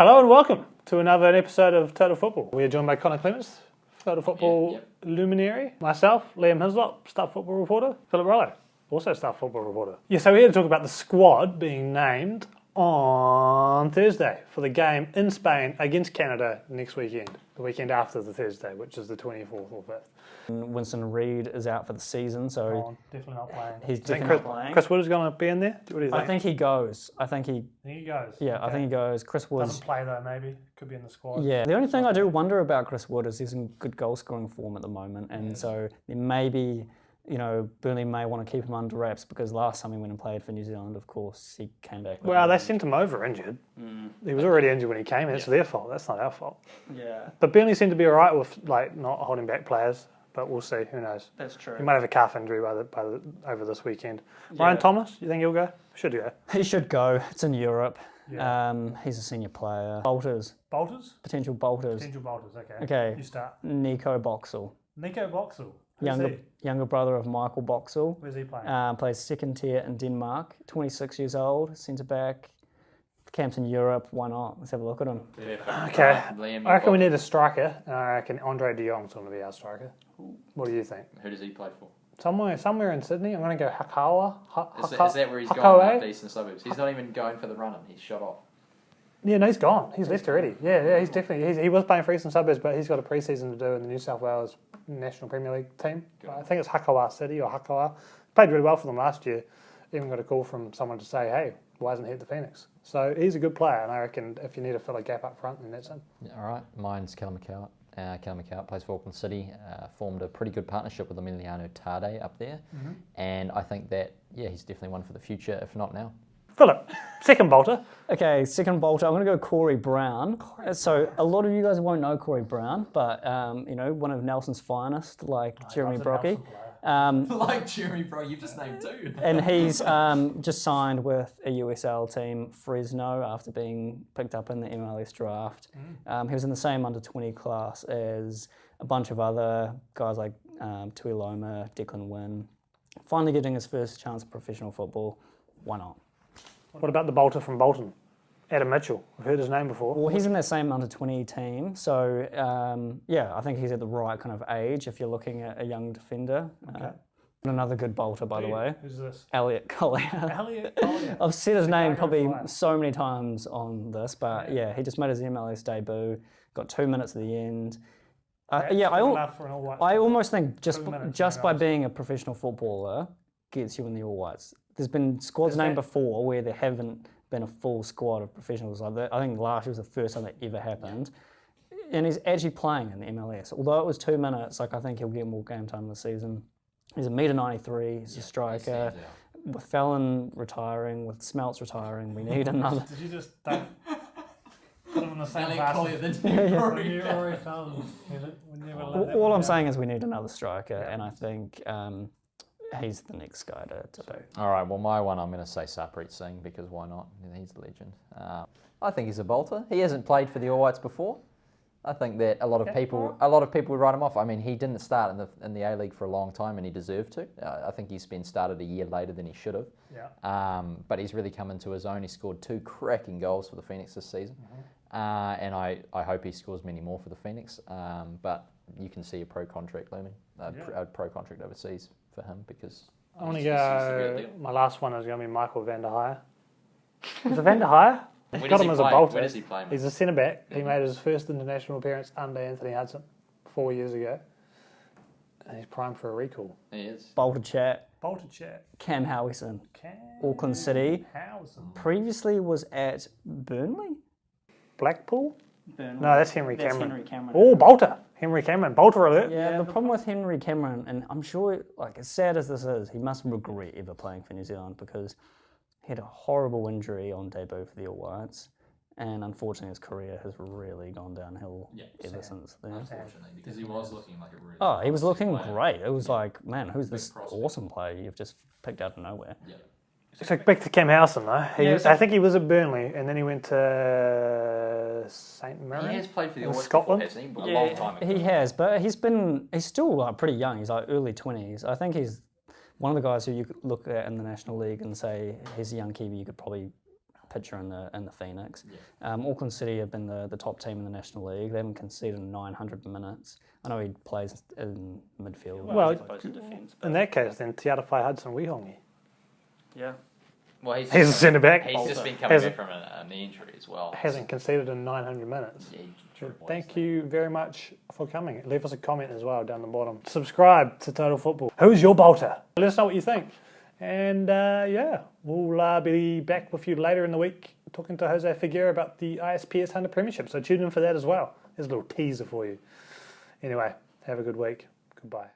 Hello and welcome to another episode of Total Football. We are joined by Connor Clements, Total Football luminary, myself, Liam Hislop, Staff Football reporter, Phillip Rollo, also Staff Football reporter. Yeah, so we're here to talk about the squad being named on Thursday for the game in Spain against Canada next weekend, the weekend after the Thursday, which is the 24th or 5th. Winston Reid is out for the season, so definitely not playing. He's definitely not playing. Chris Wood is going to be in there? What do you think? I think he goes. I think he goes? Yeah, okay. I think he goes. Chris Wood doesn't play though, maybe. Could be in the squad. Yeah, the only thing I do wonder about Chris Wood is he's in good goal scoring form at the moment, and so maybe, Burnley may want to keep him under wraps because last time he went and played for New Zealand, of course, he came back. Well, they sent him over injured. He was already injured when he came in. It's their fault. That's not our fault. Yeah. But Burnley seemed to be all right with not holding back players. But we'll see. Who knows? That's true. He might have a calf injury over this weekend. Yeah. Ryan Thomas, you think he'll go? Should go. He should go. It's in Europe. Yeah. He's a senior player. Bolters. Bolters? Potential bolters. Potential bolters. Okay. Okay. You start. Nico Boxall. Nico Boxall. Younger brother of Michael Boxall. Where's he playing? Plays second tier in Denmark. 26 years old. Centre back. Camps in Europe, why not? Let's have a look at him. Okay. I reckon we need a striker, and I reckon Andre de Jong's going to be our striker. What do you think? Who does he play for? Somewhere in Sydney. I'm going to go Hakawa. Is that where he's gone in the eastern suburbs? He's not even going for the run-in. He's shot off. Yeah, no, he's gone. He's left already. Yeah, he's definitely... He was playing for Eastern Suburbs, but he's got a pre-season to do in the New South Wales National Premier League team. I think it's Hakawa City or Hakawa. Played really well for them last year. Even got a call from someone to say, hey, why isn't he at the Phoenix? So he's a good player, and I reckon if you need to fill a gap up front, then that's him. Yeah, all right, mine's Callum McCourt. Callum McCourt plays for Auckland City, formed a pretty good partnership with Emiliano Tade up there, and I think that, he's definitely one for the future, if not now. Phillip, second bolter. Okay, second bolter. I'm going to go Corey Brown. So a lot of you guys won't know Corey Brown, but one of Nelson's finest, like Jeremy Brockie. Like Jeremy, bro, you've just named two. And he's just signed with a USL team, Fresno, after being picked up in the MLS draft. He was in the same under-20 class as a bunch of other guys like Tui Loma, Declan Wynn. Finally getting his first chance at professional football. Why not? What about the bolter from Bolton? Adam Mitchell. I've heard his name before. Well, he's in that same under-20 team. So, I think he's at the right kind of age if you're looking at a young defender. Okay. Another good bolter, by the way. Who's this? Elliot Collier. Elliot Collier. I've said his name probably so many times on this, but he just made his MLS debut, got 2 minutes at the end. I almost think just by being a professional footballer gets you in the All Whites. There's been squads named before where there haven't been a full squad of professionals like that. I think last year was the first time that ever happened. And he's actually playing in the MLS. Although it was 2 minutes, I think he'll get more game time this season. He's $1.93 m, he's a striker. With Fallon retiring, with Smelts retiring, we need another. Did you just put him in the same class? All I'm saying is we need another striker, and I think he's the next guy to do. All right, well, my one, I'm going to say Sarpreet Singh, because why not? He's a legend. I think he's a bolter. He hasn't played for the All Whites before. I think that a lot of people would write him off. I mean, he didn't start in the A-League for a long time, and he deserved to. I think he's been started a year later than he should have. Yeah. But he's really come into his own. He scored 2 cracking goals for the Phoenix this season, and I hope he scores many more for the Phoenix. But you can see a pro contract looming, a pro contract overseas for him, because I want to go. My last one is going to be Michael van der Heijden. Is it van der Heijden? Got him as a bolter. Where does he play? He's a centre back. He made his first international appearance under Anthony Hudson 4 years ago, and he's primed for a recall. He is. Bolter chat. Cam Howison. Auckland City. Previously was at Burnley. Blackpool. Burnley. No, that's Henry Cameron. Oh, bolter. Henry Cameron. Bolter alert. Yeah, the problem with Henry Cameron, and I'm sure, as sad as this is, he must regret ever playing for New Zealand because he had a horrible injury on debut for the All Whites, and unfortunately his career has really gone downhill ever since then. Unfortunately, because he was looking like a really... Oh, he was looking great. It was like, man, who's this awesome player you've just picked out of nowhere? Yeah. So back to Cam Howison though. I think he was at Burnley and then he went to St Mirren. He has played for the All Whites Scotland. Before, hasn't he? A long time ago. He has, but he's still pretty young. He's like early 20s. I think he's one of the guys who you could look at in the National League and say he's a young Kiwi you could probably pitcher in the Phoenix. Auckland City have been the top team in the National League. They haven't conceded 900 minutes. I know he plays in midfield. Well, as opposed to defence. In that case, then Te Arawhai Hudson Wihongi. Yeah. Well, he's a centre back. He's just been coming back from a knee injury as well. Hasn't conceded in 900 minutes. Yeah, Thank you very much for coming. Leave us a comment as well down the bottom. Subscribe to Total Football. Who's your bolter? Let us know what you think. And we'll be back with you later in the week talking to Jose Figueira about the ISPS Hunter Premiership. So tune in for that as well. There's a little teaser for you. Anyway, have a good week. Goodbye.